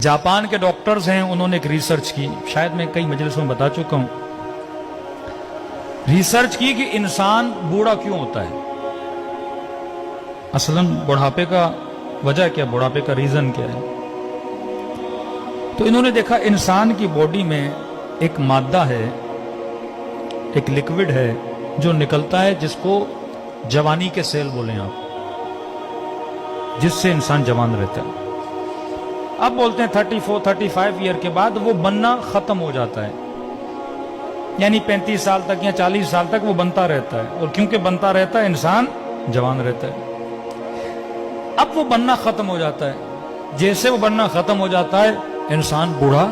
Japan के doctors हैं, उन्होंने एक रिसर्च की, शायद मैं कई मजलिसों में बता चुका हूं, रिसर्च की कि इंसान बूढ़ा क्यों होता है, असलन बुढ़ापे का वजह क्या, बुढ़ापे का रीजन क्या है। तो इन्होंने देखा इंसान की बॉडी में एक मादा है, एक लिक्विड है जो निकलता है, जिसको जवानी के सेल बोलें आप, जिससे इंसान जवान रहता है। अब बोलते हैं 34-35 ईयर के बाद वो बनना खत्म हो जाता है, यानी 35 साल तक या 40 साल तक वो बनता रहता है, और क्योंकि बनता रहता है इंसान जवान रहता है। अब वो बनना खत्म हो जाता है, जैसे वो बनना खत्म हो जाता है इंसान बूढ़ा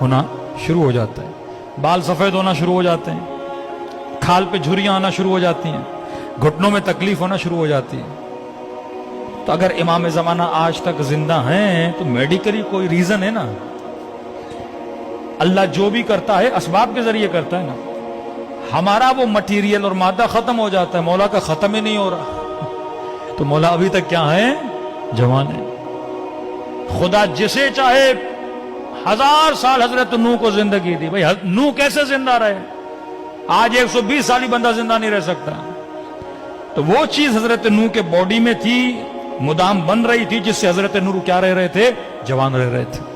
होना शुरू हो जाता है, बाल सफेद होना शुरू हो जाते हैं, खाल पे झुर्रियां आना शुरू हो जाती हैं, घुटनों में तकलीफ होना शुरू हो जाती है। तो अगर इमाम ज़माना आज तक जिंदा हैं तो मेडिकली कोई रीजन है ना, अल्लाह जो भी करता है असबाब के जरिए करता है ना। हमारा वो मटीरियल और मादा खत्म हो जाता है, मौला का खत्म ही नहीं हो रहा, तो मौला अभी तक क्या है, जवान है। खुदा जिसे चाहे 1000 साल हजरत नूह को जिंदगी दी, भाई नूह कैसे जिंदा रहे, आज 120 साल ही बंदा जिंदा नहीं रह सकता। तो वो चीज हजरत नूह के बॉडी में थी, मुदाम बन रही थी, जिससे हजरत नूह क्या रह रहे थे, जवान रह रहे थे।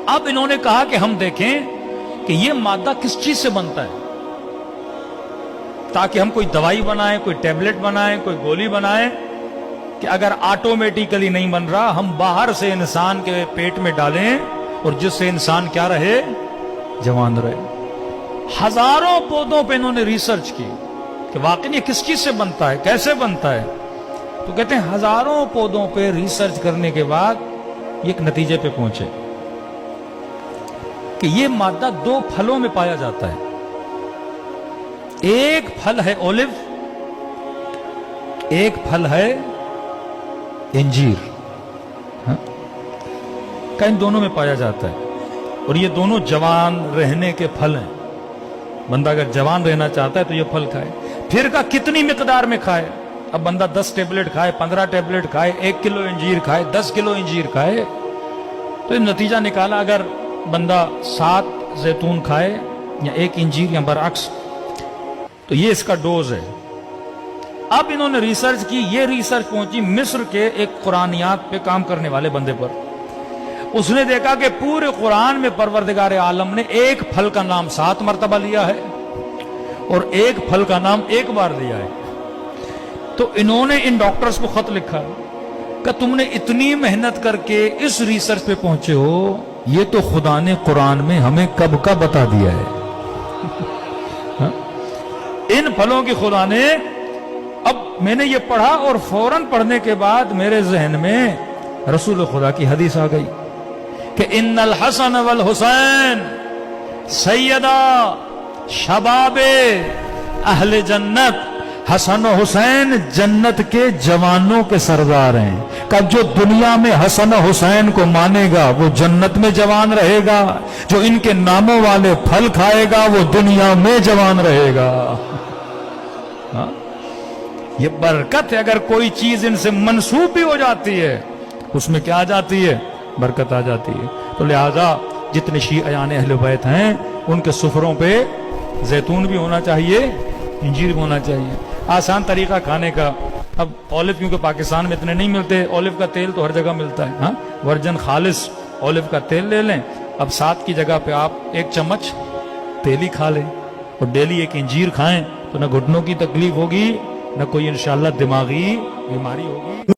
अब इन्होंने कहा कि हम देखें कि ये मादा किस चीज से बनता है, ताकि हम कोई दवाई बनाएं, कोई टैबलेट बनाएं, कोई गोली बनाएं, कि अगर ऑटोमेटिकली नहीं बन रहा, हम बाहर से इंसान के पेट में डालें और जिससे इंसान क्या रहे, जवान रहे। हजारों पौधों पे इन्होंने रिसर्च की कि वाकई ये किस चीज से बनता है, कैसे बनता है। तो कहते हैं हजारों पौधों पे रिसर्च करने के बाद ये एक नतीजे पे पहुंचे कि ये मादा 2 फलों में पाया जाता है। एक फल है ओलिव, एक फल है इंजीर, हाँ? का इन दोनों में पाया जाता है, और ये दोनों जवान रहने के फल हैं। बंदा अगर जवान रहना चाहता है तो ये फल खाए। फिर का कितनी मिकदार में खाए, अब बंदा 10 टेबलेट खाए, 15 टेबलेट खाए, 1 किलो इंजीर खाए, 10 किलो इंजीर खाए, तो नतीजा निकाला अगर बंदा 7 जैतून खाए या 1 इंजीर या बरअक्स, तो ये इसका डोज है। अब इन्होंने रिसर्च की, ये रिसर्च पहुंची मिस्र के एक कुरानियात पे काम करने वाले बंदे पर। उसने देखा कि पूरे कुरान में परवरदिगार आलम ने एक फल का नाम 7 मरतबा लिया है और एक फल का नाम 1 बार लिया है। तो इन्होंने इन डॉक्टर्स को खत लिखा कि तुमने इतनी मेहनत करके इस रिसर्च पे पहुंचे हो, ये तो खुदा ने कुरान में हमें कब का बता दिया है। हाँ? इन फलों की खुदा ने, अब मैंने ये पढ़ा और फौरन पढ़ने के बाद मेरे जहन में रसूल खुदा की हदीस आ गई कि इन्नल हसन वल हुसैन सैयदा शबाबे अहले जन्नत, हसन और हुसैन जन्नत के जवानों के सरदार हैं। कब जो दुनिया में हसन और हुसैन को मानेगा वो जन्नत में जवान रहेगा, जो इनके नामों वाले फल खाएगा वो दुनिया में जवान रहेगा। हाँ? ये बरकत है, अगर कोई चीज इनसे मंसूब भी हो जाती है उसमें क्या आ जाती है, बरकत आ जाती है। तो लिहाजा जितने शियाने अहले बैत हैं उनके सुफरों पे जैतून भी होना चाहिए, इंजीर भी होना चाहिए। आसान तरीका खाने का, अब ऑलिव क्योंकि पाकिस्तान में इतने नहीं मिलते, ऑलिव का तेल तो हर जगह मिलता है, हाँ? वर्जन खालिस ऑलिव का तेल ले लें। अब 7 की जगह पे आप 1 चम्मच तेल ही खा लें और डेली 1 इंजीर खाएं, तो ना घुटनों की तकलीफ होगी, ना कोई इंशाअल्लाह दिमागी बीमारी होगी।